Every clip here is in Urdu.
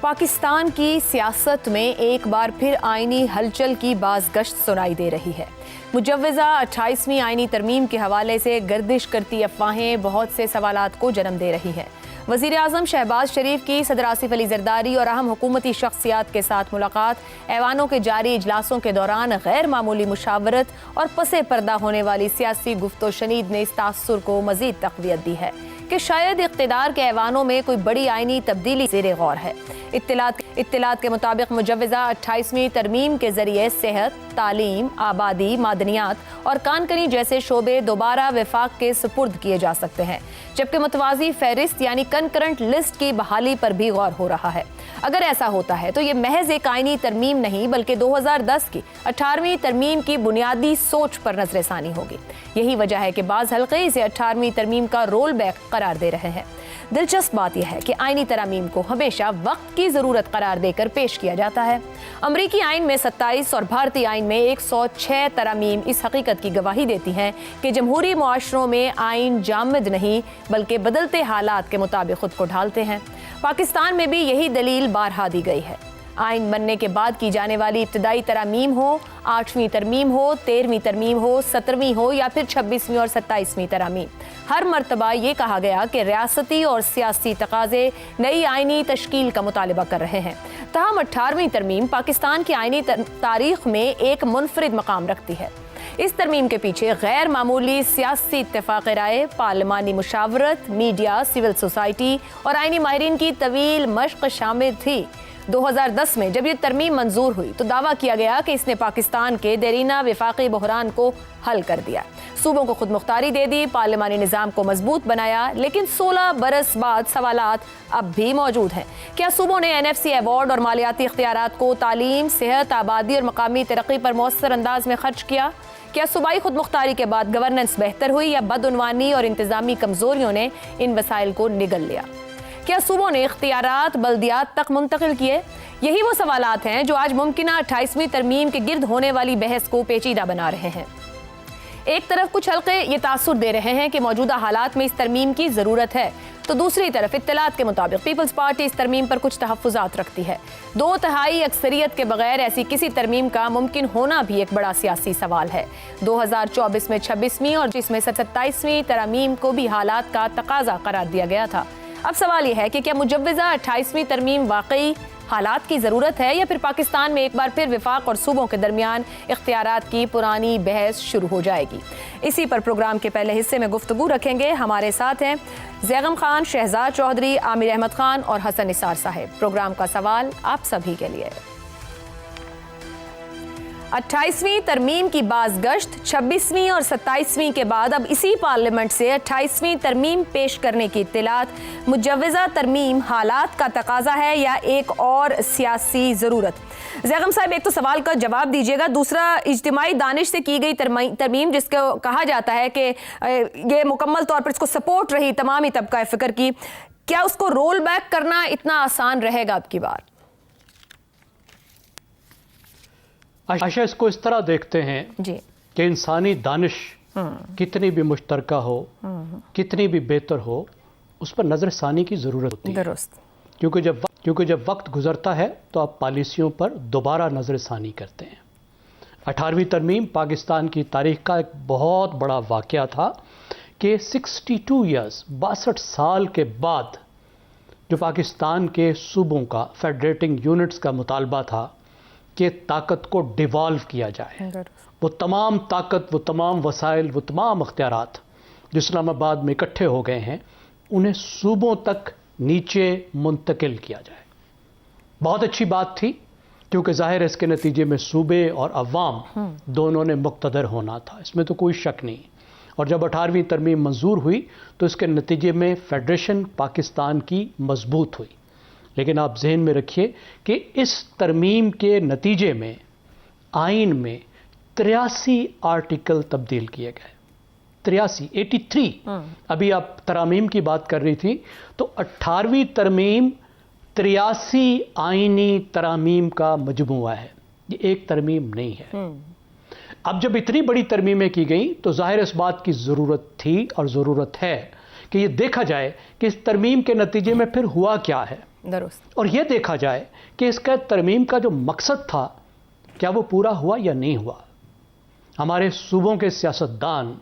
پاکستان کی سیاست میں ایک بار پھر آئینی ہلچل کی بازگشت سنائی دے رہی ہے۔ مجوزہ 28ویں آئینی ترمیم کے حوالے سے گردش کرتی افواہیں بہت سے سوالات کو جنم دے رہی ہیں۔ وزیر اعظم شہباز شریف کی صدر آصف علی زرداری اور اہم حکومتی شخصیات کے ساتھ ملاقات ایوانوں کے جاری اجلاسوں کے دوران غیر معمولی مشاورت اور پس پردہ ہونے والی سیاسی گفت و شنید نے اس تاثر کو مزید تقویت دی ہے کہ شاید اقتدار کے ایوانوں میں کوئی بڑی آئینی تبدیلی زیر غور ہے۔ اطلاعات کے مطابق مجوزہ 28ویں ترمیم کے ذریعے صحت، تعلیم، آبادی، معدنیات اور کانکنی جیسے شعبے دوبارہ وفاق کے سپرد کیے جا سکتے ہیں، جبکہ متوازی فہرست یعنی کنکرنٹ لسٹ کی بحالی پر بھی غور ہو رہا ہے۔ اگر ایسا ہوتا ہے تو یہ محض ایک آئینی ترمیم نہیں بلکہ 2010 کی 18ویں ترمیم کی بنیادی سوچ پر نظر ثانی ہوگی۔ یہی وجہ ہے کہ بعض حلقے اسے 18ویں ترمیم کا رول بیک قرار دے رہے ہیں۔ دلچسپ بات یہ ہے کہ آئینی ترامیم کو ہمیشہ وقت کی ضرورت قرار دے کر پیش کیا جاتا ہے۔ امریکی آئین میں 27 اور بھارتی آئین میں 106 ترامیم اس حقیقت کی گواہی دیتی ہیں کہ جمہوری معاشروں میں آئین جامد نہیں بلکہ بدلتے حالات کے مطابق خود کو ڈھالتے ہیں۔ پاکستان میں بھی یہی دلیل بارہا دی گئی ہے۔ آئین بننے کے بعد کی جانے والی ابتدائی ترامیم ہو، 8ویں ترمیم ہو، 13ویں ترمیم ہو، 17ویں ہو یا پھر 26ویں اور 27ویں ترامیم، ہر مرتبہ یہ کہا گیا کہ ریاستی اور سیاسی تقاضے نئی آئینی تشکیل کا مطالبہ کر رہے ہیں۔ تاہم 18ویں ترمیم پاکستان کی آئینی تاریخ میں ایک منفرد مقام رکھتی ہے۔ اس ترمیم کے پیچھے غیر معمولی سیاسی اتفاق رائے، پارلیمانی مشاورت، میڈیا، سول سوسائٹی اور آئینی ماہرین کی طویل مشق شامل تھی۔ 2010 میں جب یہ ترمیم منظور ہوئی تو دعویٰ کیا گیا کہ اس نے پاکستان کے دیرینہ وفاقی بحران کو حل کر دیا، صوبوں کو خود مختاری دے دی، پارلیمانی نظام کو مضبوط بنایا۔ لیکن 16 برس بعد سوالات اب بھی موجود ہیں۔ کیا صوبوں نے NFC ایوارڈ اور مالیاتی اختیارات کو تعلیم، صحت، آبادی اور مقامی ترقی پر مؤثر انداز میں خرچ کیا؟ کیا صوبائی خود مختاری کے بعد گورننس بہتر ہوئی یا بدعنوانی اور انتظامی کمزوریوں نے ان وسائل کو نگل لیا؟ کیا صوبوں نے اختیارات بلدیات تک منتقل کیے؟ یہی وہ سوالات ہیں جو آج ممکنہ 28ویں ترمیم کے گرد ہونے والی بحث کو پیچیدہ بنا رہے ہیں۔ ایک طرف کچھ حلقے یہ تاثر دے رہے ہیں کہ موجودہ حالات میں اس ترمیم کی ضرورت ہے، تو دوسری طرف اطلاعات کے مطابق پیپلز پارٹی اس ترمیم پر کچھ تحفظات رکھتی ہے۔ 2/3 اکثریت کے بغیر ایسی کسی ترمیم کا ممکن ہونا بھی ایک بڑا سیاسی سوال ہے۔ 2024 میں 26ویں اور جس میں 27ویں ترامیم کو بھی حالات کا تقاضا قرار دیا گیا تھا۔ اب سوال یہ ہے کہ کیا مجوزہ 28ویں ترمیم واقعی حالات کی ضرورت ہے یا پھر پاکستان میں ایک بار پھر وفاق اور صوبوں کے درمیان اختیارات کی پرانی بحث شروع ہو جائے گی؟ اسی پر پروگرام کے پہلے حصے میں گفتگو رکھیں گے۔ ہمارے ساتھ ہیں زیغم خان، شہزاد چودھری، عامر احمد خان اور حسن نثار صاحب۔ پروگرام کا سوال آپ سبھی کے لیے۔ 28ویں ترمیم کی بازگشت 26ویں اور 27ویں کے بعد اب اسی پارلیمنٹ سے 28ویں ترمیم پیش کرنے کی اطلاعات مجوزہ ترمیم حالات کا تقاضا ہے یا ایک اور سیاسی ضرورت؟ زیغم صاحب، ایک تو سوال کا جواب دیجیے گا، دوسرا اجتماعی دانش سے کی گئی ترمیم جس کو کہا جاتا ہے کہ یہ مکمل طور پر اس کو سپورٹ رہی تمامی طبقہ فکر کی، کیا اس کو رول بیک کرنا اتنا آسان رہے گا اب کی بار؟ عائشہ، اس کو اس طرح دیکھتے ہیں جی کہ انسانی دانش کتنی بھی مشترکہ ہو، کتنی بھی بہتر ہو، اس پر نظر ثانی کی ضرورت ہوتی ہے۔ درست، کیونکہ جب وقت گزرتا ہے تو آپ پالیسیوں پر دوبارہ نظر ثانی کرتے ہیں۔ 18ویں ترمیم پاکستان کی تاریخ کا ایک بہت بڑا واقعہ تھا کہ 62 ایئرز 62 سال کے بعد جو پاکستان کے صوبوں کا فیڈریٹنگ یونٹس کا مطالبہ تھا کہ طاقت کو ڈیوالو کیا جائے، وہ تمام طاقت، وہ تمام وسائل، وہ تمام اختیارات جو اسلام آباد میں اکٹھے ہو گئے ہیں انہیں صوبوں تک نیچے منتقل کیا جائے۔ بہت اچھی بات تھی کیونکہ ظاہر ہے اس کے نتیجے میں صوبے اور عوام دونوں نے مقتدر ہونا تھا، اس میں تو کوئی شک نہیں۔ اور جب 18ویں ترمیم منظور ہوئی تو اس کے نتیجے میں فیڈریشن پاکستان کی مضبوط ہوئی۔ لیکن آپ ذہن میں رکھیے کہ اس ترمیم کے نتیجے میں آئین میں 83 آرٹیکل تبدیل کیے گئے۔ 83 ابھی آپ ترامیم کی بات کر رہی تھی تو 18ویں ترمیم 83 آئینی ترامیم کا مجموعہ ہے، یہ ایک ترمیم نہیں ہے۔ اب جب اتنی بڑی ترمیمیں کی گئیں تو ظاہر اس بات کی ضرورت تھی اور ضرورت ہے کہ یہ دیکھا جائے کہ اس ترمیم کے نتیجے میں پھر ہوا کیا ہے۔ درست. اور یہ دیکھا جائے کہ اس کا ترمیم کا جو مقصد تھا کیا وہ پورا ہوا یا نہیں ہوا. ہمارے صوبوں کے سیاستدان،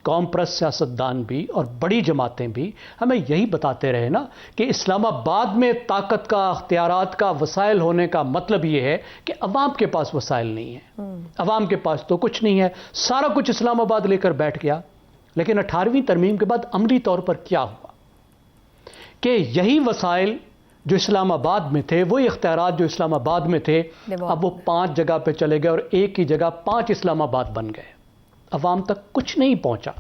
قوم پرست سیاستدان بھی اور بڑی جماعتیں بھی ہمیں یہی بتاتے رہے نا کہ اسلام آباد میں طاقت کا، اختیارات کا، وسائل ہونے کا مطلب یہ ہے کہ عوام کے پاس وسائل نہیں ہیں. عوام کے پاس تو کچھ نہیں ہے، سارا کچھ اسلام آباد لے کر بیٹھ گیا. لیکن 18ویں ترمیم کے بعد عملی طور پر کیا ہوا کہ یہی وسائل جو اسلام آباد میں تھے، وہی اختیارات جو اسلام آباد میں تھے، اب وہ 5 جگہ پہ چلے گئے اور ایک کی جگہ 5 اسلام آباد بن گئے. عوام تک کچھ نہیں پہنچا.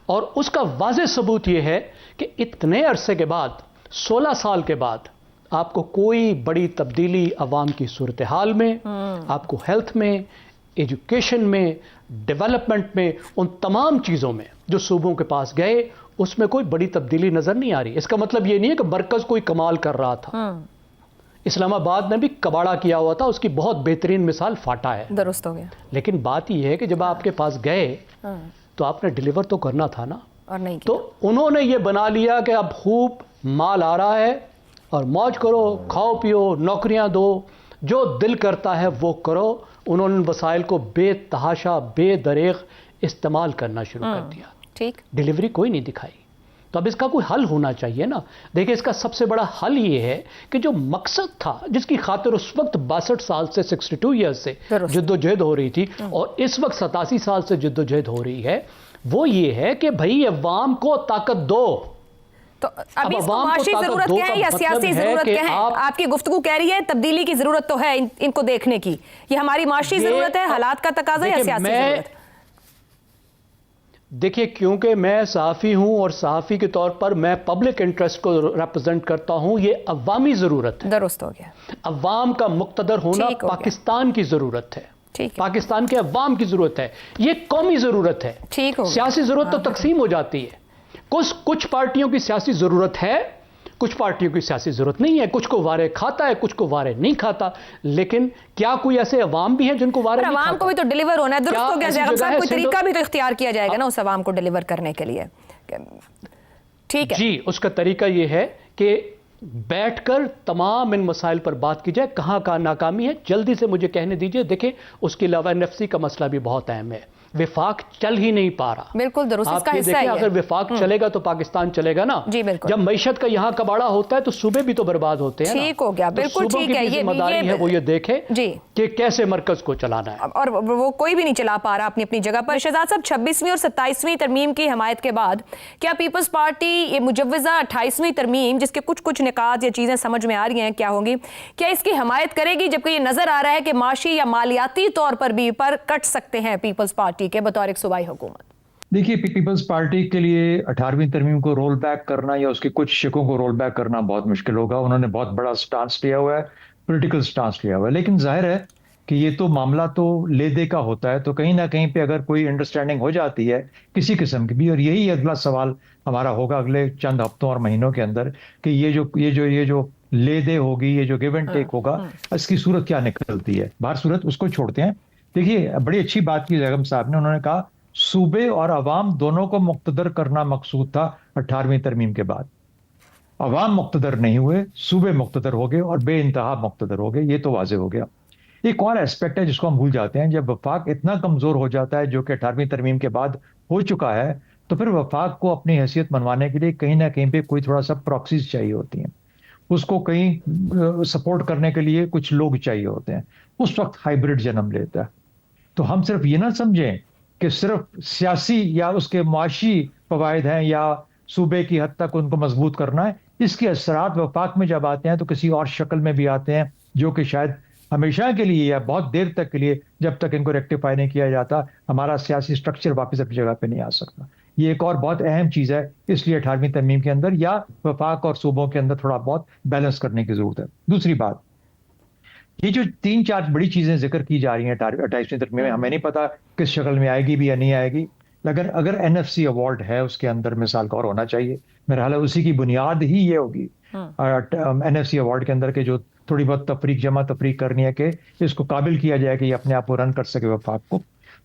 اور اس کا واضح ثبوت یہ ہے کہ اتنے عرصے کے بعد، 16 سال کے بعد، آپ کو کوئی بڑی تبدیلی عوام کی صورتحال میں، آپ کو ہیلتھ میں، ایجوکیشن میں، ڈیولپمنٹ میں، ان تمام چیزوں میں جو صوبوں کے پاس گئے، اس میں کوئی بڑی تبدیلی نظر نہیں آ رہی. اس کا مطلب یہ نہیں ہے کہ مرکز کوئی کمال کر رہا تھا. اسلام آباد نے بھی کباڑا کیا ہوا تھا، اس کی بہت بہترین مثال فاٹا ہے. درست ہو گیا. لیکن بات یہ ہے کہ جب آپ کے پاس گئے تو آپ نے ڈیلیور تو کرنا تھا نا. اور نہیں تو انہوں نے یہ بنا لیا کہ اب خوب مال آ رہا ہے اور موج کرو، کھاؤ پیو، نوکریاں دو، جو دل کرتا ہے وہ کرو. انہوں نے وسائل کو بے تحاشا، بے دریغ استعمال کرنا شروع کر دیا. ٹھیک. ڈیلیوری کوئی نہیں دکھائی. تو اب اس کا کوئی حل ہونا چاہیے نا. دیکھیں اس کا سب سے بڑا حل یہ ہے کہ جو مقصد تھا، جس کی خاطر اس وقت 62 سال سے 62 ایئرز سے جد و جہد ہو رہی تھی اور اس وقت 87 سال سے جد و جہد ہو رہی ہے، وہ یہ ہے کہ بھئی عوام کو طاقت دو. تو ابھی اس کو معاشی ضرورت کیا ہے یا سیاسی ضرورت کیا ہے؟ آپ کی گفتگو کہہ رہی ہے تبدیلی کی ضرورت تو ہے ان کو دیکھنے کی. یہ ہماری معاشی ضرورت ہے، حالات کا تقاضا یا سیاسی ضرورت؟ دیکھیے کیونکہ میں صحافی ہوں اور صحافی کے طور پر میں پبلک انٹرسٹ کو ریپرزینٹ کرتا ہوں، یہ عوامی ضرورت ہے. درست ہو گیا. عوام کا مقتدر ہونا پاکستان کی ضرورت ہے، پاکستان کے عوام کی ضرورت ہے، یہ قومی ضرورت ہے. سیاسی ضرورت تو تقسیم ہو جاتی ہے. کچھ پارٹیوں کی سیاسی ضرورت ہے، کچھ پارٹیوں کی سیاسی ضرورت نہیں ہے. کچھ کو وارے کھاتا ہے، کچھ کو وارے نہیں کھاتا. لیکن کیا کوئی ایسے عوام بھی ہیں جن کو وارے نہیں کھاتا؟ عوام کو بھی تو ڈیلیور ہونا ہے. درست ہو گیا زیغم صاحب، کوئی طریقہ بھی تو اختیار کیا جائے گا نا اس عوام کو ڈیلیور کرنے کے لیے. ٹھیک ہے جی. اس کا طریقہ یہ ہے کہ بیٹھ کر تمام ان مسائل پر بات کی جائے. کہاں کہاں ناکامی ہے جلدی سے مجھے کہنے دیجئے. دیکھیں اس کے علاوہ NFC کا مسئلہ بھی بہت اہم ہے. وفاق چل ہی نہیں پا رہا. بالکل درست. اس کا حصہ ہے اگر وفاق چلے گا تو پاکستان چلے گا نا. جی بالکل. جب معیشت کا یہاں کباڑا ہوتا ہے تو صوبے بھی تو برباد ہوتے ہیں. ٹھیک ہو گیا. بالکل ٹھیک ہے. یہ ذمہ داری ہے وہ یہ دیکھے کہ کیسے مرکز کو چلانا ہے. اور وہ کوئی بھی نہیں چلا پا رہا اپنی جگہ پر. شہزاد صاحب 26ویں اور 27ویں ترمیم کی حمایت کے بعد کیا پیپلز پارٹی یہ مجوزہ 28ویں ترمیم جس کے کچھ نکات یا چیزیں سمجھ میں آ رہی ہیں کیا ہوں گی، کیا اس کی حمایت کرے گی؟ جبکہ یہ نظر آ رہا ہے کہ معاشی یا مالیاتی طور پر بھی پر کٹ سکتے ہیں پیپلز پارٹی کے بطور ایک صوبائی حکومت. دیکھیے پیپلز پارٹی کے لیے 18ویں ترمیم کو رول بیک کرنا یا اس کے کچھ شقوں کو رول بیک کرنا بہت مشکل ہوگا. انہوں نے بہت بڑا سٹانس لیا ہوا ہے، پولیٹیکل سٹانس لیا ہوا ہے. لیکن ظاہر ہے کہ یہ تو معاملہ تو لے دے کا ہوتا ہے، تو کہیں نہ کہیں پہ اگر کوئی انڈرسٹینڈنگ ہو جاتی ہے کسی قسم کی بھی، اور یہی اگلا سوال ہمارا ہوگا اگلے چند ہفتوں اور مہینوں کے اندر کہ یہ جو لے دے ہوگی، یہ جو گیو اینڈ ٹیک ہوگا، اس کی صورت کیا نکلتی ہے. باہر صورت اس کو چھوڑتے ہیں. دیکھیے بڑی اچھی بات کی زیغم صاحب نے. انہوں نے کہا صوبے اور عوام دونوں کو مقتدر کرنا مقصود تھا 18ویں ترمیم کے بعد. عوام مقتدر نہیں ہوئے، صوبے مقتدر ہو گئے اور بے انتہا مقتدر ہو گئے. یہ تو واضح ہو گیا. ایک اور ایسپیکٹ ہے جس کو ہم بھول جاتے ہیں. جب وفاق اتنا کمزور ہو جاتا ہے جو کہ 18ویں ترمیم کے بعد ہو چکا ہے، تو پھر وفاق کو اپنی حیثیت منوانے کے لیے کہیں نہ کہیں پہ کوئی تھوڑا سا پراکسیز چاہیے ہوتی ہیں. اس کو کہیں سپورٹ کرنے کے لیے کچھ لوگ چاہیے ہوتے ہیں. اس وقت ہائیبرڈ جنم لیتا ہے. تو ہم صرف یہ نہ سمجھیں کہ صرف سیاسی یا اس کے معاشی فوائد ہیں یا صوبے کی حد تک ان کو مضبوط کرنا ہے. اس کے اثرات وفاق میں جب آتے ہیں تو کسی اور شکل میں بھی آتے ہیں جو کہ شاید ہمیشہ کے لیے یا بہت دیر تک کے لیے جب تک ان کو ریکٹیفائی نہیں کیا جاتا ہمارا سیاسی سٹرکچر واپس اپنی جگہ پہ نہیں آ سکتا. یہ ایک اور بہت اہم چیز ہے. اس لیے 18ویں ترمیم کے اندر یا وفاق اور صوبوں کے اندر تھوڑا بہت بیلنس کرنے کی ضرورت ہے. دوسری بات، یہ جو 3-4 بڑی چیزیں ذکر کی جا رہی ہیں 28ویں ترمیم میں، ہمیں نہیں پتا کس شکل میں آئے گی بھی یا نہیں آئے گی. لیکن اگر NFC ایوارڈ ہے اس کے اندر مثال کا اور ہونا چاہیے. میرا خیال ہے اسی کی بنیاد ہی یہ ہوگی NFC ایوارڈ کے اندر کے جو تھوڑی بہت جمع تفریق کرنی ہے کہ اس کو قابل کیا جائے کہ یہ اپنے آپ کو رن کر سکے وفاق کو.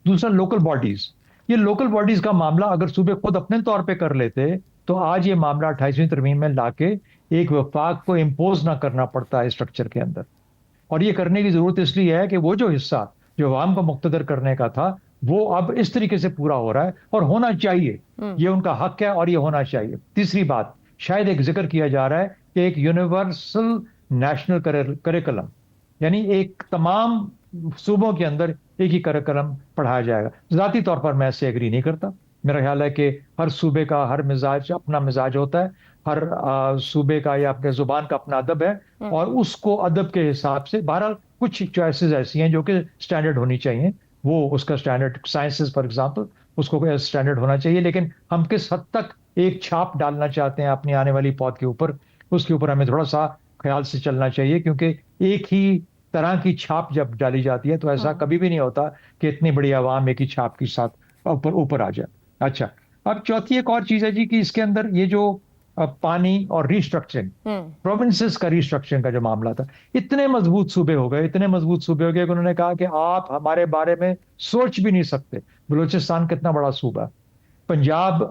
دوسرا لوکل باڈیز. یہ لوکل باڈیز کا معاملہ اگر صوبے خود اپنے طور پہ کر لیتے تو آج یہ معاملہ 28ویں ترمیم میں لا کے ایک وفاق کو امپوز نہ کرنا پڑتا ہے اسٹرکچر کے اندر. اور یہ کرنے کی ضرورت اس لیے ہے کہ وہ جو حصہ جو عوام کو مقتدر کرنے کا تھا وہ اب اس طریقے سے پورا ہو رہا ہے اور ہونا چاہیے. یہ ان کا حق ہے اور یہ ہونا چاہیے. تیسری بات شاید ایک ذکر کیا جا رہا ہے کہ ایک یونیورسل نیشنل کریکولم، یعنی ایک تمام صوبوں کے اندر ایک ہی کریکولم پڑھایا جائے گا. ذاتی طور پر میں اس سے ایگری نہیں کرتا. میرا خیال ہے کہ ہر صوبے کا ہر مزاج اپنا مزاج ہوتا ہے، ہر صوبے کا یا اپنے زبان کا اپنا ادب ہے، اور اس کو ادب کے حساب سے بہرحال کچھ چوائسیز ایسی ہیں جو کہ اسٹینڈرڈ ہونی چاہیے. وہ اس کا اسٹینڈرڈ سائنسز فار ایگزامپل اس کو اسٹینڈرڈ ہونا چاہیے. لیکن ہم کس حد تک ایک چھاپ ڈالنا چاہتے ہیں اپنی آنے والی پود کے اوپر، اس کے اوپر ہمیں تھوڑا سا خیال سے چلنا چاہیے. کیونکہ ایک ہی طرح کی چھاپ جب ڈالی جاتی ہے تو ایسا کبھی بھی نہیں ہوتا کہ اتنی بڑی عوام ایک ہی چھاپ کے ساتھ اوپر آ جائے. اچھا، اب چوتھی ایک اور چیز ہے جی کہ اس کے اندر یہ جو پانی اور ریسٹرکچرنگ، پروونسز کا ریسٹرکچرنگ کا جو معاملہ تھا، اتنے مضبوط صوبے ہو گئے کہ انہوں نے کہا کہ آپ ہمارے بارے میں سوچ بھی نہیں سکتے. بلوچستان کتنا بڑا صوبہ ہے، پنجاب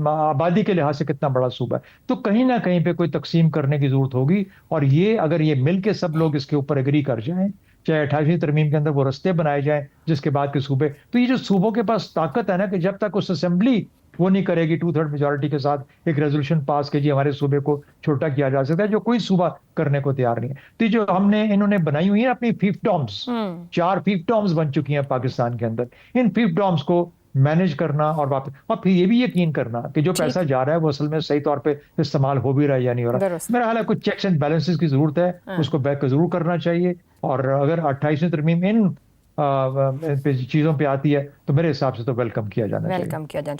آبادی کے لحاظ سے کتنا بڑا صوبہ ہے. تو کہیں نہ کہیں پہ کوئی تقسیم کرنے کی ضرورت ہوگی. اور یہ اگر یہ مل کے سب لوگ اس کے اوپر ایگری کر جائیں، چاہے 28ویں ترمیم کے اندر وہ رستے بنائے جائیں جس کے بعد کے صوبے، تو یہ جو صوبوں کے پاس طاقت ہے نا کہ جب تک اس اسمبلی وہ نہیں کرے گی 2/3 میجورٹی کے ساتھ ایک ریزولوشن پاس کہ جی ہمارے صوبے کو چھوٹا کیا جا سکتا ہے، جو کوئی صوبہ کرنے کو تیار نہیں ہے. تو جو انہوں نے بنائی ہوئی ہیں اپنی فیفڈومز، 4 فیفڈومز بن چکی ہیں پاکستان کے اندر. ان فیفڈومز کو مینج کرنا اور واپس، اور پھر یہ بھی یقین کرنا کہ جو پیسہ جا رہا ہے وہ اصل میں صحیح طور پہ استعمال ہو بھی رہا ہے یا نہیں ہو رہا. میرا حال ہے کچھ چیکس اینڈ بیلنسز کی ضرورت ہے، اس کو بیک ضرور کرنا چاہیے. اور اگر 28ویں ترمیم ان چیزوں پہ آتی ہے تو میرے حساب سے تو ویلکم کیا جانا چاہیے.